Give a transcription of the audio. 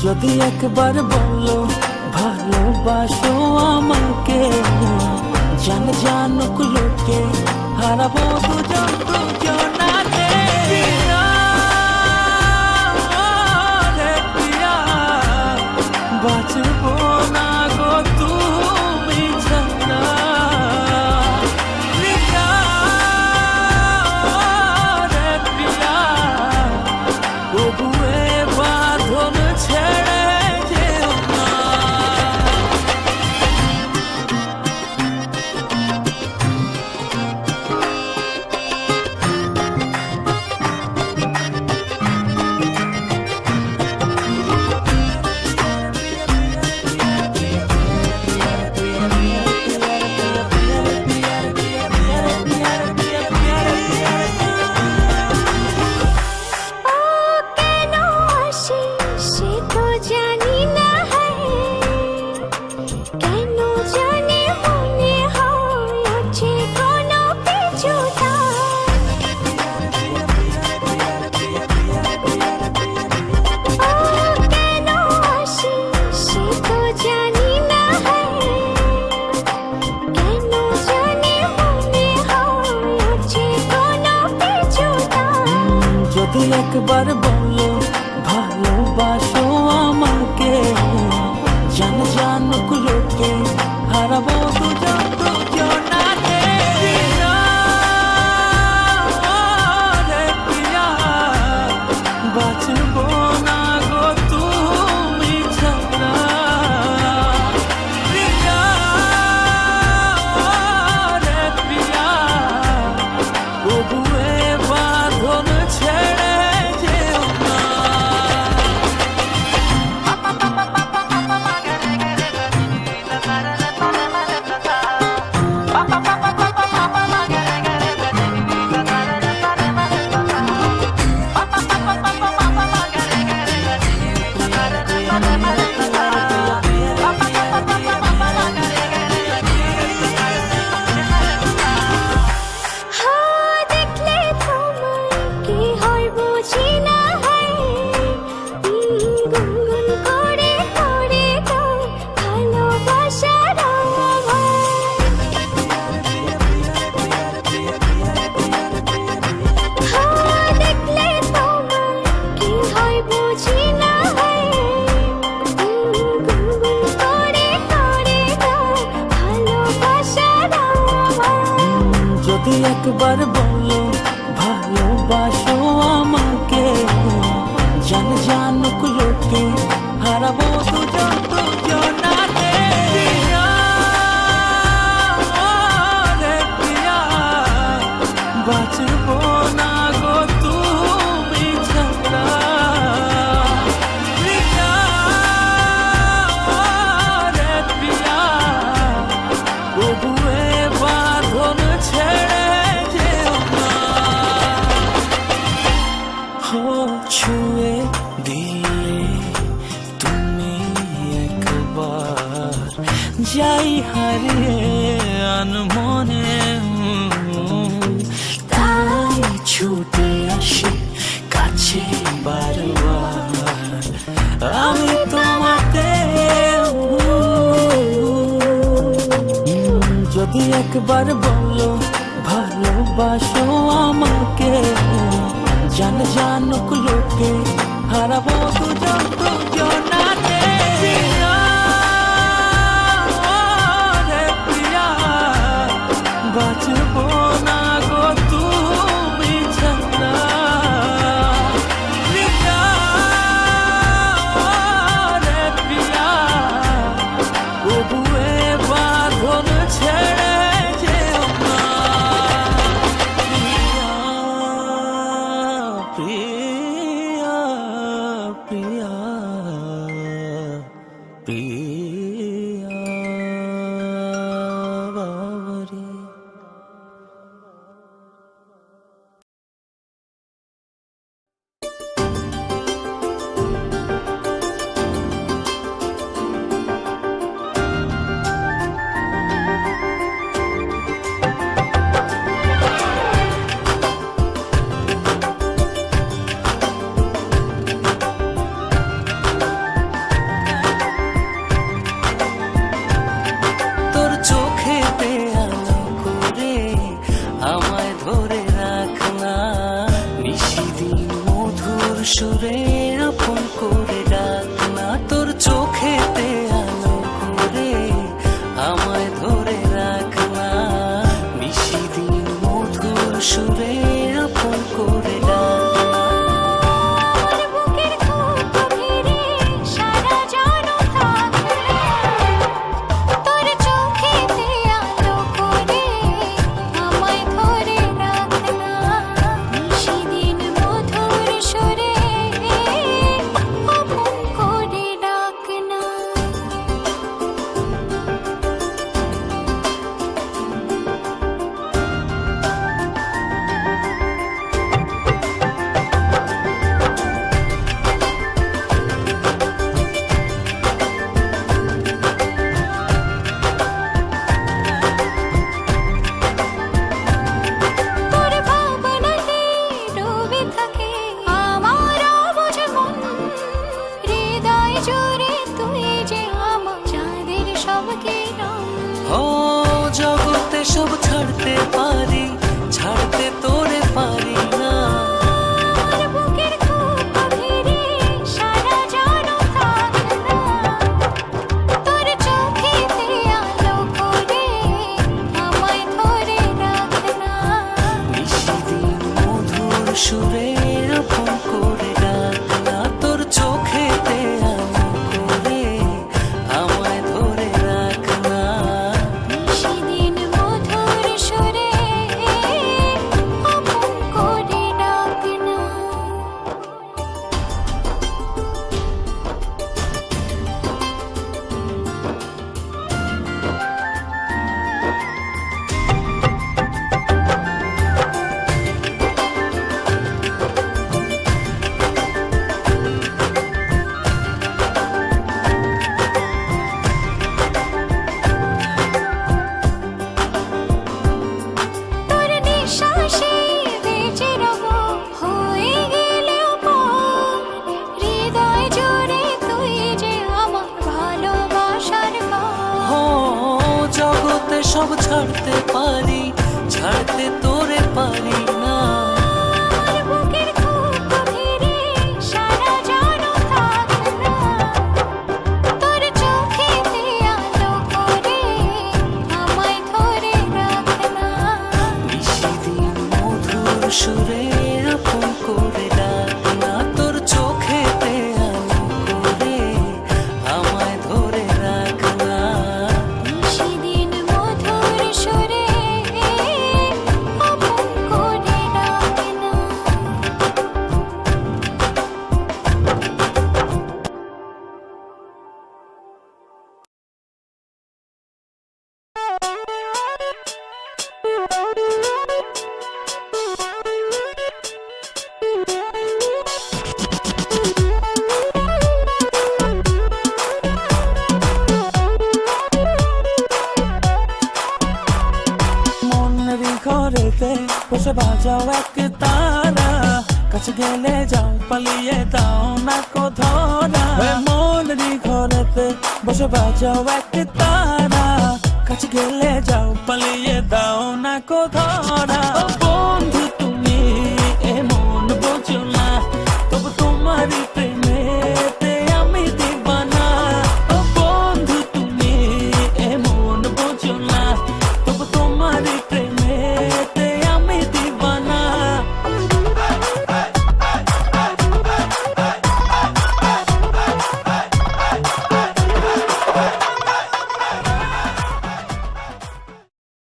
যদি একবার বলো ভালোবাসো আমাকে, জান জানুক লোকে হারাবো দুজন দুজনাকে। বাঁচবো না গো তুমি ছাড়া, তবুয়ে বাঁধন ছেড়ে যেও না। যদি একবার বলো ভালোবাসো আমাকে, জান জানুক লোকে হারাবো দুজন দুজনাকে। বাঁচবো না গো তুমি ছাড়া, তবুয়ে বাঁধন ছেড়ে যদি একবার বলো ভালোবাসো আমাকে, জান জানুক লোকে হারাবো দুজন দুজনাকে। বাঁচবো না গো তুমি ছাড়া, তবুয়ে বাঁধন ছেড়ে যেও না। ছুঁয়ে দিয়ে তুমি একবার যাই হারিয়ে আনমনে, তাই ছুটে আসি কাছে বারবার আমি তোমাকে। যদি একবার বলো ভালোবাসো আমাকে, জান জানুক লোকে হারাবো দুজন দুজনাকে। বাঁচবো না গো তুমি ছাড়া, তবুয়ে বাঁধন ছেড়ে যেও না। প্রিয়া প্রিয়া প্রিয়া বাবরে। সব ছাড়তে পারি, ছাড়তে তোরে পারি না। বুকের খুব গভীরে সারা জানো থাক না, তোর চোখেতে আলো করে আমায় ধরে রাখ না। নিশিদিন মধুর সুরে আপন করে ডাক না, তোর চোখেতে আলো করে আমায় ধরে রাখ না। নিশিদিন মধুর সুরে আপন করে ডাক না। মনেরই ঘরেতে বসে বাজাও এক তারা, কাছে গেলে যাও পালিয়ে দাও না কো ধরা। মনেরই ঘরেতে বসে বাজাও এক তারা, কাছে গেলে যাও পালিয়ে দাও না কো ধরা। ও বন্ধু